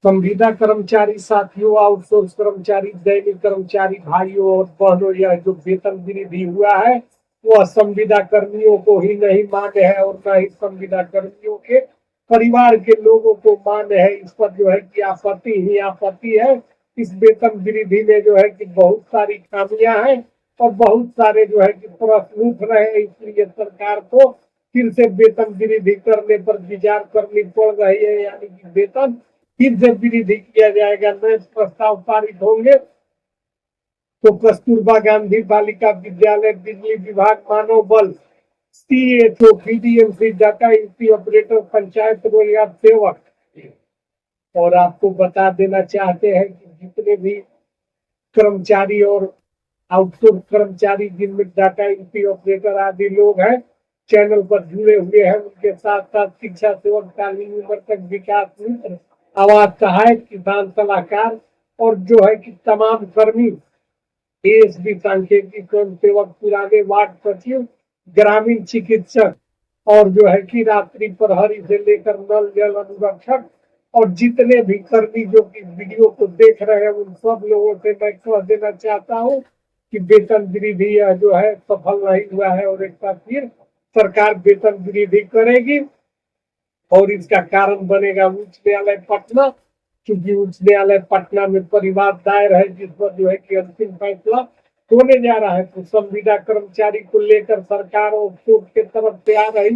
संविदा कर्मचारी साथियों, आउटसोर्स कर्मचारी, दैनिक कर्मचारी भाइयों और बहनों, यह जो वेतन वृद्धि हुआ है वह संविदा कर्मियों को ही नहीं मान्य है और न ही संविदा कर्मियों के परिवार के लोगों को मान्य है। इस पर जो है कि आपत्ति ही आपत्ति है। इस वेतन वृद्धि में जो है कि बहुत सारी खामियां हैं और बहुत सारे जो है कि प्रश्न उठ रहे हैं। इसलिए सरकार को फिर से वेतन वृद्धि करने पर विचार करनी पड़ रही है, यानी कि वेतन फिर से वृद्धि किया जाएगा। नए प्रस्ताव पारित होंगे तो कस्तूरबा गांधी बालिका विद्यालय, बिजली विभाग, मानव बल, CHO, PDMC, data entry operator, panchayat रोजगार सेवक, और आपको बता देना चाहते हैं कि जितने भी कर्मचारी और आउटसोर्स कर्मचारी जिनमें डाटा एंट्री ऑपरेटर आदि लोग हैं चैनल पर जुड़े हुए हैं, उनके साथ साथ शिक्षा सेवक, तालीम उम्र तक विकास मित्र, आवास सहायक, किसान सलाहकार और जो है कि तमाम कर्मी, एएसडी, सांख्यिकी स्वयं सेवक, पुराने वार्ड सचिव, ग्रामीण चिकित्सक और जो है कि रात्रि प्रहरी से लेकर नल जल अनुरक्षक और जितने भी कर्मी जो कि वीडियो को देख रहे हैं उन सब लोगों से मैं कह देना चाहता हूँ कि वेतन वृद्धि जो है सफल नहीं हुआ है और एक बार फिर सरकार वेतन वृद्धि करेगी और इसका कारण बनेगा उच्च न्यायालय पटना, क्योंकि उच्च न्यायालय पटना में परिवाद दायर है जिस पर जो है कि अंतिम फैसला होने जा रहा है। तो संविदा कर्मचारी को लेकर सरकार और कोर्ट के तरफ से आ रही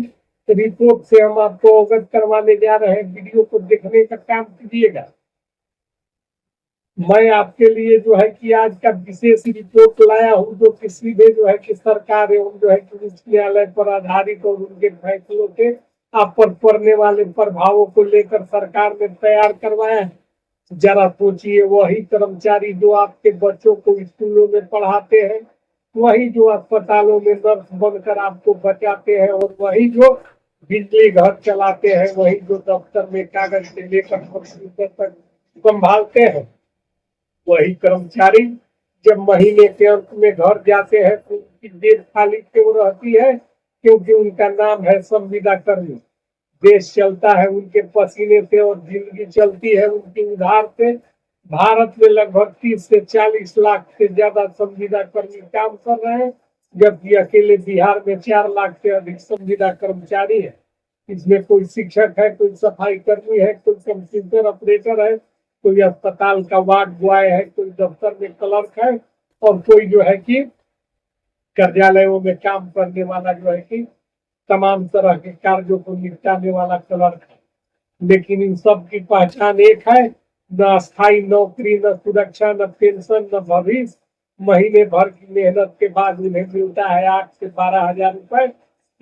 रिपोर्ट से हम आपको अवगत करवाने जा रहे हैं। वीडियो को देखने का काम कीजिएगा। मैं आपके लिए जो है कि आज का विशेष रिपोर्ट लाया हूं जो कि सीधे जो है कि सरकार एवं जो है कि उच्च न्यायालय पर आधारित और उनके फैसलों के आप पर पड़ने वाले प्रभावों को लेकर सरकार ने तैयार करवाया है। जरा सोचिए, वही कर्मचारी जो आपके बच्चों को स्कूलों में पढ़ाते हैं, वही जो अस्पतालों में नर्स बनकर आपको बचाते हैं और वही जो बिजली घर चलाते हैं, वही जो दफ्तर में कागज से लेकर कंप्यूटर तक संभालते हैं, वही कर्मचारी जब महीने के अंत में घर जाते हैं तो उनकी जेब खाली क्यों रहती है? क्योंकि उनका नाम है संविदा कर्मी। देश चलता है उनके पसीने से और जिंदगी चलती है उनकी उधार से। भारत में लगभग 30 से 40 लाख से ज्यादा संविदा कर्मी काम कर रहे हैं, जबकि अकेले बिहार में 4 लाख से अधिक संविदा कर्मचारी है। इसमें कोई शिक्षक है, कोई सफाई कर्मी है, कोई कंप्यूटर ऑपरेटर है, कोई अस्पताल का वार्ड बॉय है, कोई दफ्तर में क्लर्क है और कोई जो है कि कार्यालयों में काम करने वाला जो है कि तमाम तरह के कार्यों को निपटाने वाला क्लर्क है। लेकिन इन सब की पहचान एक है, न स्थायी नौकरी, न सुरक्षा, न पेंशन, न भविष्य। महीने भर की मेहनत के बाद उन्हें मिलता है 8 से 12 हजार रुपए,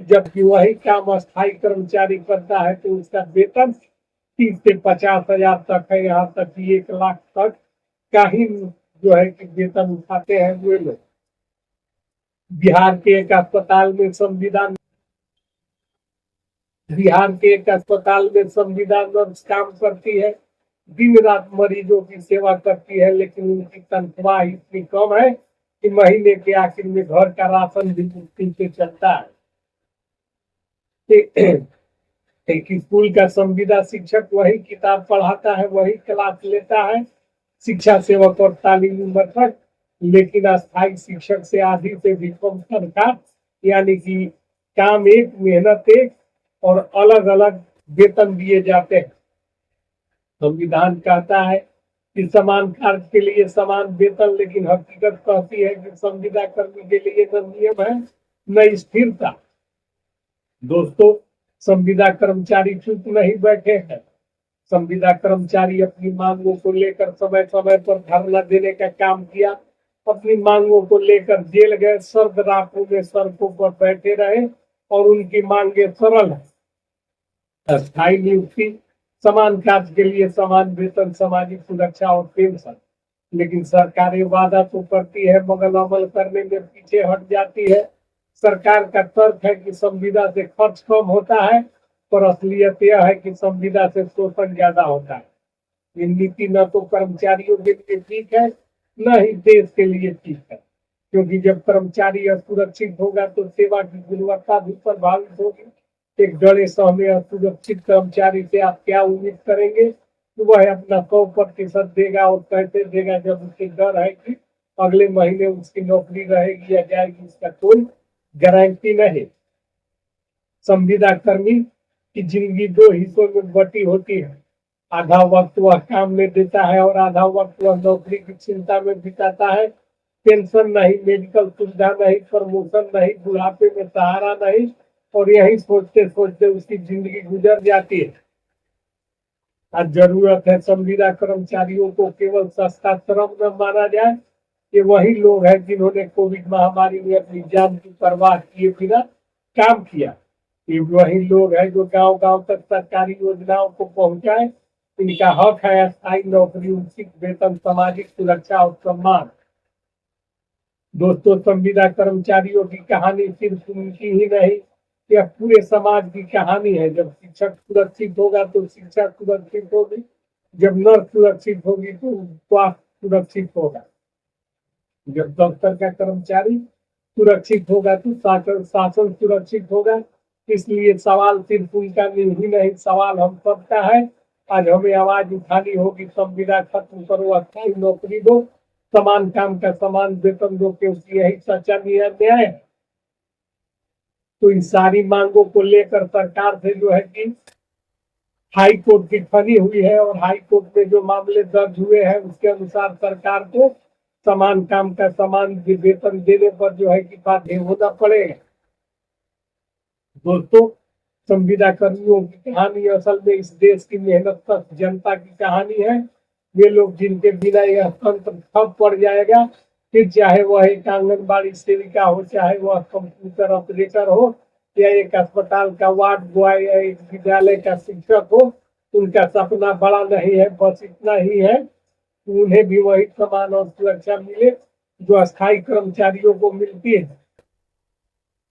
जबकि वही काम अस्थायी कर्मचारी करता है तो उसका वेतन 30 से 50 हजार तक है, यहाँ तक कि 1 लाख तक का ही जो है कि वेतन उठाते हैं वे लोग। बिहार के एक अस्पताल में संविदा नर्स काम करती है, दिन रात मरीजों की सेवा करती है, लेकिन उनकी तनख्वाह इतनी कम है कि महीने के आखिर में घर का राशन भी मुश्किल से चलता है। एक स्कूल का संविदा शिक्षक वही किताब पढ़ाता है, वही क्लास लेता है, शिक्षा सेवक और तालीम उम्र तक, लेकिन अस्थायी शिक्षक से आधी से भी कम तनख्वाह, यानी कि काम एक, मेहनत एक और अलग अलग वेतन दिए जाते हैं। संविधान कहता है कि समान कार्य के लिए समान वेतन, लेकिन हकीकत कहती है कि संविदा कर्मी के लिए न नियम है न स्थिरता। दोस्तों, संविदा कर्मचारी चुप नहीं बैठे हैं। संविदा कर्मचारी अपनी मांगों को लेकर समय समय पर धरना देने का काम किया, अपनी मांगों को लेकर जेल गए, सर्द रातों में सड़कों पर बैठे रहे और उनकी मांगे सरल है: स्थायी नियुक्ति, समान कार्य के लिए समान वेतन, सामाजिक सुरक्षा और पेंशन। लेकिन सरकारें वादा तो करती है मगर अमल करने में पीछे हट जाती है। सरकार का तर्क है कि संविदा से खर्च कम होता है, पर असलियत यह है कि संविदा से शोषण ज्यादा होता है। ये नीति न तो कर्मचारियों के लिए ठीक है न ही देश के लिए ठीक है, क्योंकि जब कर्मचारी असुरक्षित होगा तो सेवा की गुणवत्ता भी प्रभावित होगी। एक डरे सहमे असुरक्षित कर्मचारी से आप क्या उम्मीद करेंगे? तो वह अपना 100% देगा। और कैसे देगा, जब उसके डर है कि अगले महीने उसकी नौकरी रहेगी या जाएगी, इसका कोई गारंटी नहीं। संविदा कर्मी की जिंदगी दो हिस्सों में बटी होती है। आधा वक्त वह काम में देता है और आधा वक्त वह नौकरी की चिंता में बिताता है। पेंशन नहीं, मेडिकल सुविधा नहीं, प्रमोशन नहीं, बुढ़ापे में सहारा नहीं, और यही सोचते सोचते उसकी जिंदगी गुजर जाती है। आज जरूरत है संविदा कर्मचारियों को केवल सस्ता श्रम न माना जाए। ये वही लोग हैं जिन्होंने कोविड महामारी में अपनी जान की परवाह किए बिना काम किया। ये वही लोग हैं जो गांव गांव तक सरकारी योजनाओं को पहुंचाए। इनका हक है स्थायी नौकरी, उचित वेतन, सामाजिक सुरक्षा और सम्मान। दोस्तों, संविदा कर्मचारियों की कहानी सिर्फ उनकी ही नहीं, यह पूरे समाज की कहानी है। जब शिक्षक सुरक्षित होगा तो शिक्षा सुरक्षित होगी, जब नर्स सुरक्षित होगी तो स्वास्थ्य सुरक्षित होगा, जब दफ्तर का कर्मचारी सुरक्षित होगा तो शासन सुरक्षित होगा। इसलिए सवाल सिर्फ उनका नहीं, सवाल हम सबका है। आज हमें आवाज उठानी होगी, संविदा खत्म करो, अच्छी नौकरी दो, समान काम का समान वेतन दो, क्योंकि यही सच्चा न्याय है। तो इन सारी मांगों को लेकर सरकार से जो है कि हाई कोर्ट की फनी हुई है, और हाई कोर्ट में जो मामले दर्ज हुए हैं उसके अनुसार सरकार को समान काम का समान वेतन देने पर जो है कि बाध्य होना पड़ेगा। दोस्तों, संविदा कर्मियों की कहानी असल में इस देश की मेहनत जनता की कहानी है। वे लोग जिनके बिना यह तंत्र ठप पड़ जाएगा, फिर चाहे वह एक आंगनबाड़ी सेविका हो, चाहे वह कंप्यूटर ऑपरेटर हो, या एक अस्पताल का वार्ड बॉय, या एक विद्यालय का शिक्षक हो, उनका सपना बड़ा नहीं है, बस इतना ही है उन्हें भी वही समान और सुरक्षा मिले जो अस्थायी कर्मचारियों को मिलती है।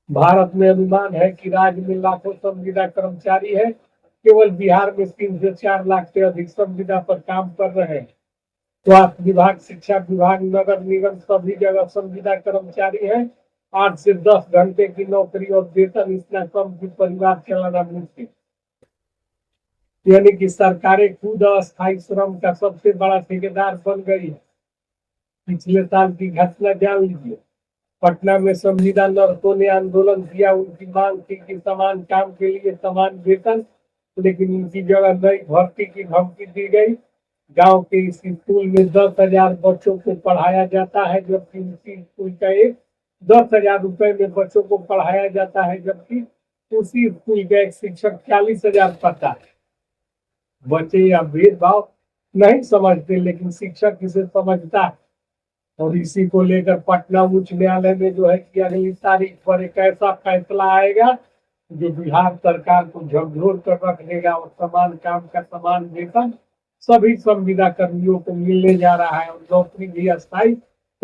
भारत में अनुमान है कि राज्य में लाखों संविदा कर्मचारी है। केवल बिहार में 3 से 4 लाख से अधिक संविदा पर काम कर रहे हैं। स्वास्थ्य विभाग, शिक्षा विभाग, नगर निगम, सभी जगह संविदा कर्मचारी है। 8 से 10 घंटे की नौकरी और वेतन इतना कम कि परिवार चलाना मुश्किल। यानी कि सरकारें खुद अस्थायी श्रम का सबसे बड़ा ठेकेदार बन गई है। पिछले साल की घटना जान लीजिए। पटना में संविदा नर्सों ने आंदोलन किया। उनकी मांग थी कि समान काम के लिए समान वेतन, लेकिन उनकी जगह नई भर्ती की धमकी दी गई। गांव के इस स्कूल में 10,000 बच्चों को पढ़ाया जाता है, जबकि उसी स्कूल का एक 10,000 रुपए में बच्चों को पढ़ाया जाता है, जबकि उसी स्कूल का एक शिक्षक 40,000 पाता है। बच्चे या भेदभाव नहीं समझते, लेकिन शिक्षक इसे समझता है। और इसी को लेकर पटना उच्च न्यायालय में जो है कि अगली तारीख पर एक ऐसा फैसला आएगा जो बिहार सरकार को झकझोर कर रख देगा, और समान काम का समान वेतन सभी संविदा कर्मियों को मिलने जा रहा है, और नौकरी भी अस्थायी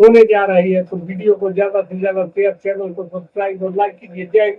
होने जा रही है। तो वीडियो को ज्यादा से ज्यादा शेयर, चैनल को सब्सक्राइब और लाइक कीजिए। जय हिंद।